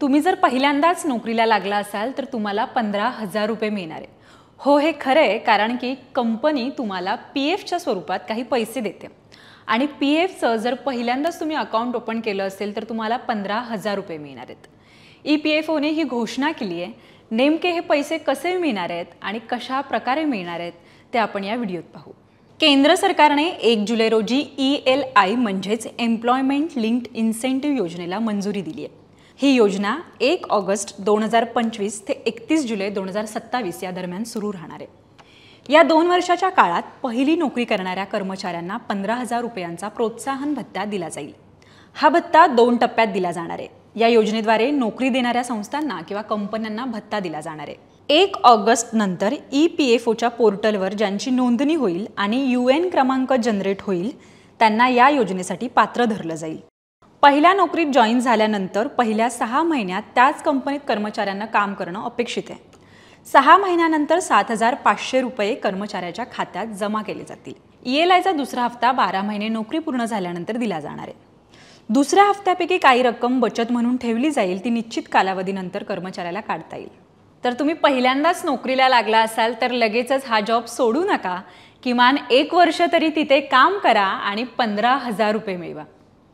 तुम्ही जर पहिल्यांदाच नोकरीला लागला असाल तर तुम्हाला 15,000 रुपये मिळणार आहे. हो, हे खरं आहे, कारण की कंपनी तुम्हाला PFच्या स्वरूपात काही पैसे देते आणि PFचं जर पहिल्यांदाच तुम्ही अकाउंट ओपन केलं असेल तर तुम्हाला 15,000 रुपये मिळणार आहेत. EPFOने ही घोषणा केली आहे. नेमके हे पैसे कसे मिळणार आहेत आणि कशा प्रकारे मिळणार आहेत ते आपण या व्हिडिओत पाहू. केंद्र सरकारने 1 जुलै रोजी ELI म्हणजेच एम्प्लॉयमेंट लिंक्ड इन्सेंटिव्ह योजनेला मंजुरी दिली आहे. ही योजना 1 ऑगस्ट 2025 ते 31 जुलै 2027 या दरम्यान सुरू राहणार आहे. या 2 वर्षाच्या काळात पहिली नोकरी करणाऱ्या कर्मचाऱ्यांना 15,000 रुपयांचा प्रोत्साहन भत्ता दिला जाईल. हा भत्ता 2 टप्प्यात दिला जाणार आहे. या योजनेद्वारे नोकरी देणाऱ्या संस्थांना किंवा कंपन्यांना भत्ता दिला जाणार आहे. 1 ऑगस्ट नंतर EPFOच्या पोर्टलवर ज्यांची नोंदणी होईल आणि UN क्रमांक जनरेट होईल त्यांना या योजनेसाठी पात्र धरलं जाईल. पहिल्या नोकरीत जॉईन झाल्यानंतर पहिल्या 6 महिन्यात त्याच कंपनीत कर्मचाऱ्यांना काम करणं अपेक्षित आहे. 6 महिन्यानंतर 7,500 रुपये कर्मचाऱ्याच्या खात्यात जमा केले जातील. ELIचा दुसरा हप्ता 12 महिने नोकरी पूर्ण झाल्यानंतर दिला जाणार आहे. दुसऱ्या हप्त्यापैकी काही रक्कम बचत म्हणून ठेवली जाईल, ती निश्चित कालावधीनंतर कर्मचाऱ्याला काढता येईल. तर तुम्ही पहिल्यांदाच नोकरीला लागला असाल तर लगेचच हा जॉब सोडू नका. किमान 1 वर्ष तरी तिथे काम करा आणि 15,000 रुपये मिळवा.